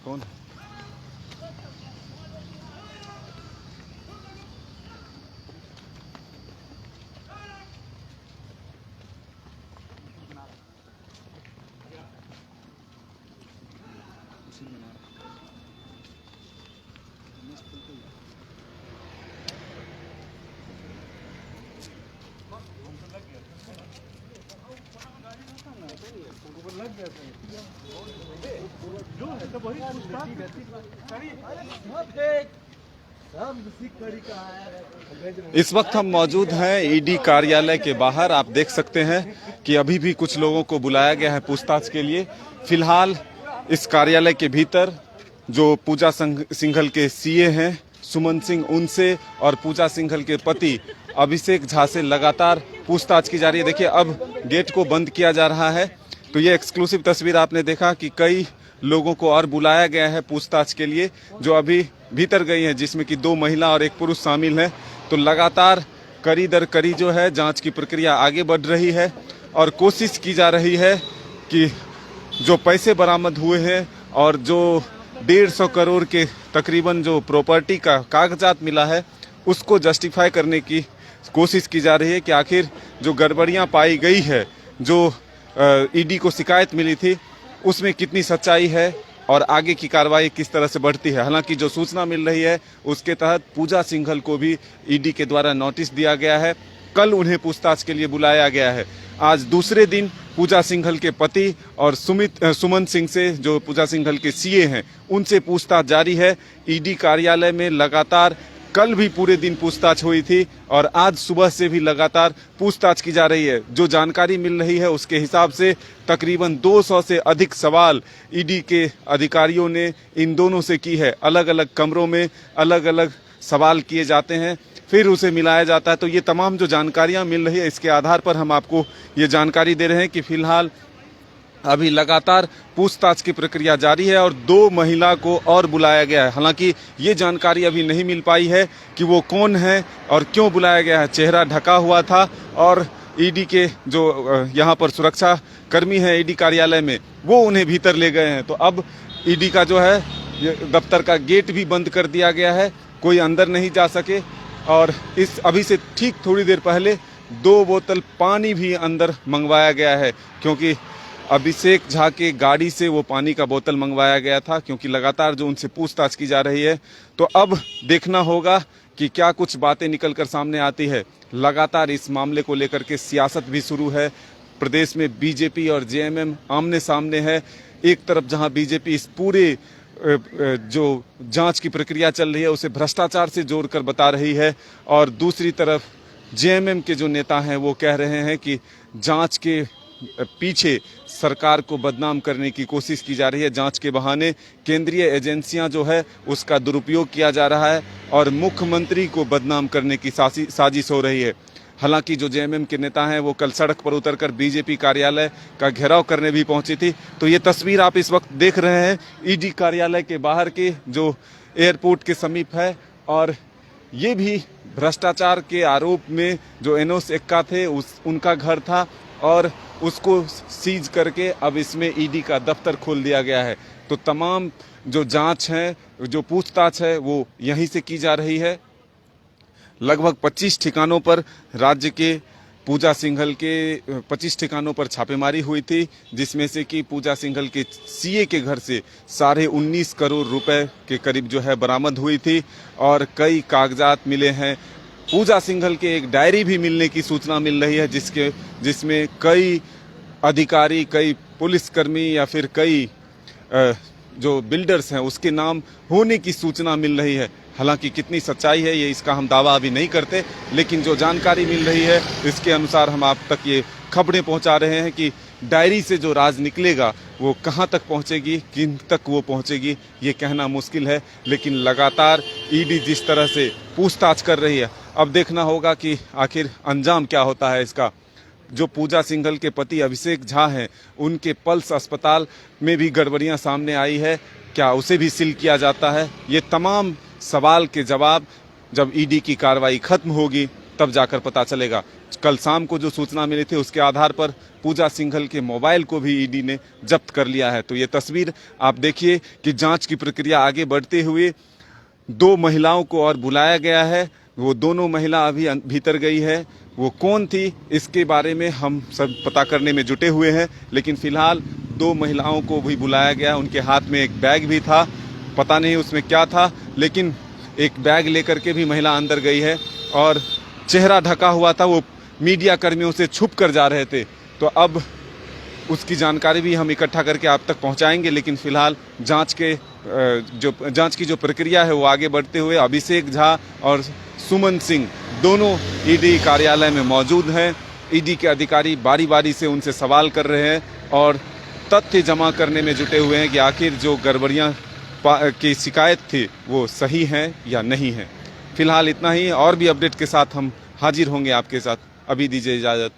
कौन? इस वक्त हम मौजूद हैं ईडी कार्यालय के बाहर। आप देख सकते हैं कि अभी भी कुछ लोगों को बुलाया गया है पूछताछ के लिए। फिलहाल इस कार्यालय के भीतर जो पूजा सिंघल के सीए हैं सुमन सिंह, उनसे और पूजा सिंघल के पति अभिषेक झा से लगातार पूछताछ की जा रही है। देखिए, अब गेट को बंद किया जा रहा है। तो ये एक्सक्लूसिव तस्वीर आपने देखा कि कई लोगों को और बुलाया गया है पूछताछ के लिए, जो अभी भीतर गई हैं, जिसमें कि 2 महिला और 1 पुरुष शामिल हैं। तो लगातार कड़ी दर कड़ी जो है जांच की प्रक्रिया आगे बढ़ रही है और कोशिश की जा रही है कि जो पैसे बरामद हुए हैं और जो 150 करोड़ के तकरीबन जो प्रॉपर्टी का कागजात मिला है, उसको जस्टिफाई करने की कोशिश की जा रही है कि आखिर जो गड़बड़ियां पाई गई है, जो ईडी को शिकायत मिली थी, उसमें कितनी सच्चाई है और आगे की कार्रवाई किस तरह से बढ़ती है। हालांकि जो सूचना मिल रही है उसके तहत पूजा सिंघल को भी ईडी के द्वारा नोटिस दिया गया है। कल उन्हें पूछताछ के लिए बुलाया गया है। आज दूसरे दिन पूजा सिंघल के पति और सुमन सिंह से, जो पूजा सिंघल के सीए हैं, उनसे पूछताछ जारी है। ईडी कार्यालय में लगातार कल भी पूरे दिन पूछताछ हुई थी और आज सुबह से भी लगातार पूछताछ की जा रही है। जो जानकारी मिल रही है उसके हिसाब से तकरीबन 200 से अधिक सवाल ईडी के अधिकारियों ने इन दोनों से की है। अलग अलग कमरों में अलग अलग सवाल किए जाते हैं, फिर उसे मिलाया जाता है। तो ये तमाम जो जानकारियां मिल रही है, इसके आधार पर हम आपको ये जानकारी दे रहे हैं कि फिलहाल अभी लगातार पूछताछ की प्रक्रिया जारी है और 2 महिला को और बुलाया गया है। हालांकि ये जानकारी अभी नहीं मिल पाई है कि वो कौन है और क्यों बुलाया गया है। चेहरा ढका हुआ था और ईडी के जो यहाँ पर सुरक्षा कर्मी हैं ईडी कार्यालय में, वो उन्हें भीतर ले गए हैं। तो अब ईडी का जो है दफ्तर का गेट भी बंद कर दिया गया है, कोई अंदर नहीं जा सके। और इस अभी से ठीक थोड़ी देर पहले 2 बोतल पानी भी अंदर मंगवाया गया है, क्योंकि अभिषेक झा के गाड़ी से वो पानी का बोतल मंगवाया गया था, क्योंकि लगातार जो उनसे पूछताछ की जा रही है। तो अब देखना होगा कि क्या कुछ बातें निकलकर सामने आती है। लगातार इस मामले को लेकर के सियासत भी शुरू है। प्रदेश में बीजेपी और जेएमएम आमने सामने है। एक तरफ जहां बीजेपी इस पूरे जो जांच की प्रक्रिया चल रही है उसे भ्रष्टाचार से जोड़कर बता रही है, और दूसरी तरफ जेएमएम के जो नेता हैं वो कह रहे हैं कि जांच के पीछे सरकार को बदनाम करने की कोशिश की जा रही है। जांच के बहाने केंद्रीय एजेंसियां जो है उसका दुरुपयोग किया जा रहा है और मुख्यमंत्री को बदनाम करने की साजिश हो रही है। हालांकि जो जेएमएम के नेता हैं वो कल सड़क पर उतरकर बीजेपी कार्यालय का घेराव करने भी पहुंची थी। तो ये तस्वीर आप इस वक्त देख रहे हैं ईडी कार्यालय के बाहर के, जो एयरपोर्ट के समीप है, और ये भी भ्रष्टाचार के आरोप में जो एनोस एक्का थे उनका घर था और उसको सीज करके अब इसमें ईडी का दफ्तर खोल दिया गया है। तो तमाम जो जांच है, जो पूछताछ है, वो यहीं से की जा रही है। लगभग 25 ठिकानों पर राज्य के पूजा सिंघल के 25 ठिकानों पर छापेमारी हुई थी, जिसमें से कि पूजा सिंघल के सीए के घर से 19.5 करोड़ रुपए के करीब जो है बरामद हुई थी और कई कागजात मिले हैं। पूजा सिंघल के एक डायरी भी मिलने की सूचना मिल रही है, जिसमें कई अधिकारी, कई पुलिसकर्मी या फिर कई जो बिल्डर्स हैं उसके नाम होने की सूचना मिल रही है। हालांकि कितनी सच्चाई है ये इसका हम दावा अभी नहीं करते, लेकिन जो जानकारी मिल रही है इसके अनुसार हम आप तक ये खबरें पहुंचा रहे हैं कि डायरी से जो राज निकलेगा वो कहां तक पहुंचेगी, किन तक वो पहुंचेगी, ये कहना मुश्किल है। लेकिन लगातार ईडी जिस तरह से पूछताछ कर रही है, अब देखना होगा कि आखिर अंजाम क्या होता है इसका। जो पूजा सिंघल के पति अभिषेक झा हैं, उनके पल्स अस्पताल में भी गड़बड़ियां सामने आई है, क्या उसे भी सील किया जाता है? ये तमाम सवाल के जवाब जब ईडी की कार्रवाई खत्म होगी तब जाकर पता चलेगा। कल शाम को जो सूचना मिली थी उसके आधार पर पूजा सिंघल के मोबाइल को भी ईडी ने जब्त कर लिया है। तो ये तस्वीर आप देखिए कि जांच की प्रक्रिया आगे बढ़ते हुए 2 महिलाओं को और बुलाया गया है। वो दोनों महिला अभी भीतर गई है। वो कौन थी इसके बारे में हम सब पता करने में जुटे हुए हैं, लेकिन फिलहाल 2 महिलाओं को भी बुलाया गया। उनके हाथ में एक बैग भी था, पता नहीं उसमें क्या था, लेकिन एक बैग लेकर के भी महिला अंदर गई है और चेहरा ढका हुआ था। वो मीडिया कर्मियों से छुप कर जा रहे थे। तो अब उसकी जानकारी भी हम इकट्ठा करके आप तक पहुंचाएंगे, लेकिन फिलहाल जांच की जो प्रक्रिया है वो आगे बढ़ते हुए अभिषेक झा और सुमन सिंह दोनों ईडी कार्यालय में मौजूद हैं। ईडी के अधिकारी बारी बारी से उनसे सवाल कर रहे हैं और तथ्य जमा करने में जुटे हुए हैं कि आखिर जो गड़बड़ियां की शिकायत थी वो सही है या नहीं है। फिलहाल इतना ही, और भी अपडेट के साथ हम हाजिर होंगे आपके साथ। अभी दीजिए इजाज़त।